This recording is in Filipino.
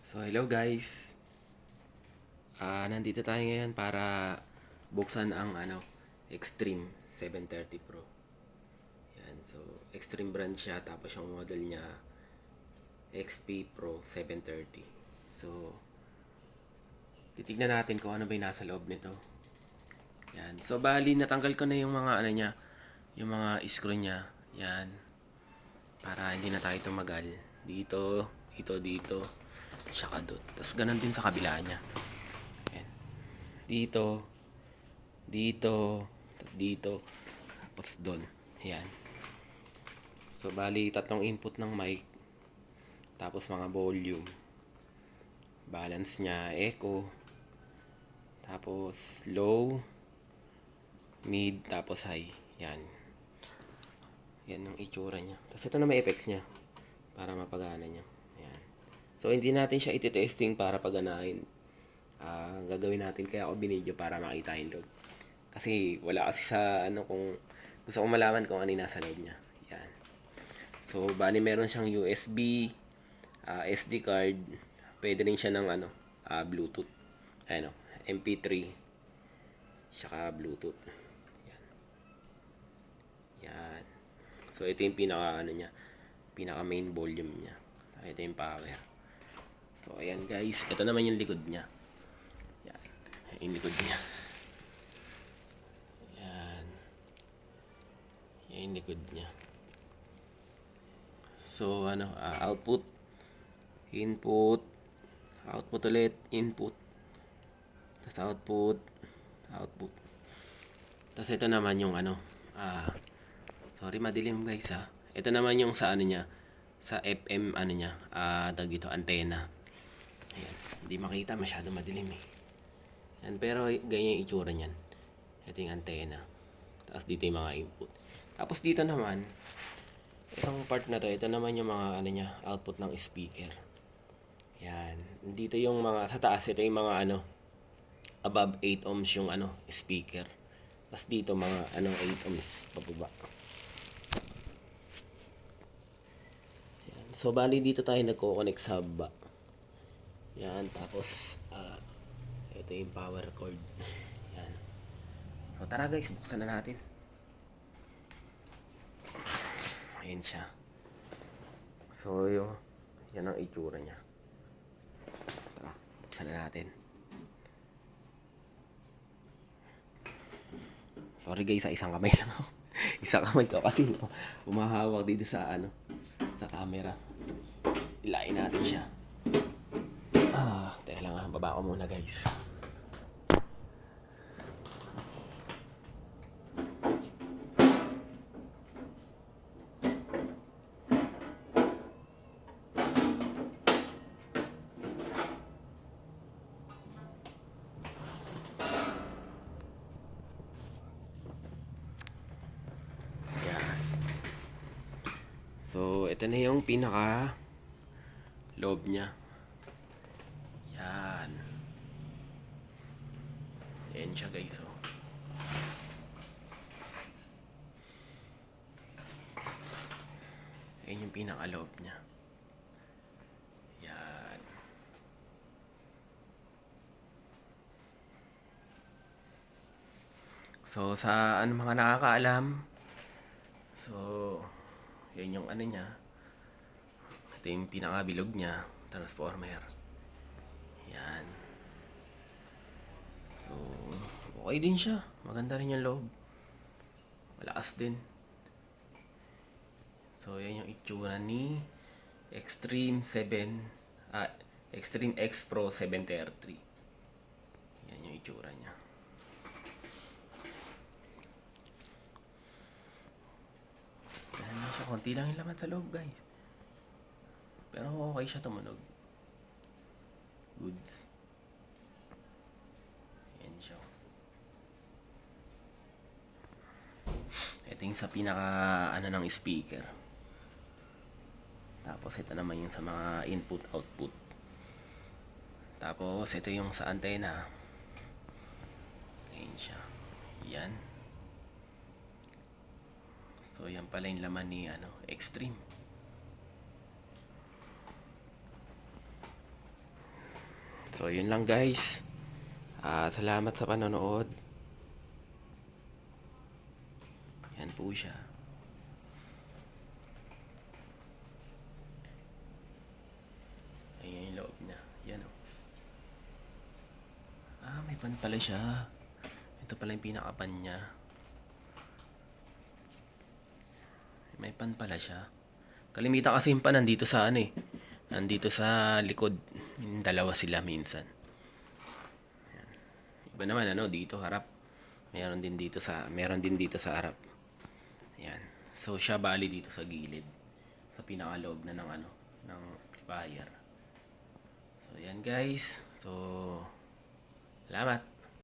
So hello guys. Nandito tayo ngayon para buksan ang Extreme 730 Pro. Yan. So Extreme brand siya, tapos yung model niya XP Pro 730. So titignan natin kung ano ba yung nasa loob nito. Yan. So bali natanggal ko na yung mga niya, yung mga screw niya. Yan. Para hindi na tayo tumagal. Dito, dito, saka doon. Tapos ganun din sa kabila niya. Yan. Dito, dito, tapos doon. Yan. So bali tatlong input ng mic, tapos mga volume, balance niya, echo, tapos low, mid, tapos high. Yan. Yan ang itsura niya. Tapos ito na may effects niya para mapagana niya. Yan. So hindi natin siya iti-testing para paganahin. Gagawin natin kaya ako binidyo para makita yung loob. Kasi wala kasi sa kung gusto ko malaman kung ano yung nasa loob niya. Yan. So bali meron siyang USB, SD card, pwede rin siya ng Bluetooth. MP3 saka Bluetooth. Yan. Yan. So ito yung pinaka niya, pinaka main volume niya. Ito yung power. So ayan guys, ito naman yung likod niya. Yan. Yung likod niya. Yan. Yan yung likod niya. So output, input, output ulit, input, tapos output. Tapos ito naman yung sorry madilim guys ha. Ito naman yung sa niya, sa FM niya, tawag dito, antena. Ayan, hindi makita, masyado madilim eh. Yan, pero ganyan yung itsura niyan. Ito yung antena. Tapos dito yung mga input. Tapos dito naman, itong part na to, ito naman yung mga niya, output ng speaker. Yan. Dito yung mga sa taas, ito yung mga above 8 ohms yung speaker. Tapos dito mga 8 ohms pababa. Yan. So bali dito tayo nagko-connect sa hub. Yan, tapos ito yung power cord. Yan. So tara guys, buksan na natin. Ayan siya. So yan ang itsura niya. Tara, buksan na natin. Sorry guys, sa isang kamay lang ako. Isang kamay ko kasi umahawak dito sa sa camera. Ilain natin siya. Teka lang baba ko muna guys. Yan. So, ito na yung pinaka loob niya. Yan. Yan siya guys. Oh. Yan yung pinaka loob niya. Yan. So, sa mga nakakaalam, so, yan yung niya. Ito yung pinaka-bilog niya, transformer. Yan. So, okay din siya. Maganda rin yung loob. Malakas din. So, yan yung itsura ni Extreme X Pro 730. Yan yung itsura niya. Ganun lang siya. Konti lang yung laman sa loob guys. Pero okay siya tumunog. Goods. Yan siya. Ito yung sa pinaka ng speaker. Tapos ito naman yung sa mga input output. Tapos ito yung sa antena. Ayan siya. Yan. So yan pala yung laman ni Extreme. So, yun lang guys. Salamat sa panonood. Yan po siya. Ayan yung loob niya. Yan o. May pan pala siya. Ito pala yung pinakapan niya. May pan pala siya. Kalimitan kasi yung pan nandito sa ano eh. Nandito sa likod. Dalawa sila minsan. Ayan. Iba naman ano dito harap. Meron din dito sa harap. Ayan. So siya bali dito sa gilid. Sa pinakaloob na ng ano ng amplifier. So yan guys. So salamat.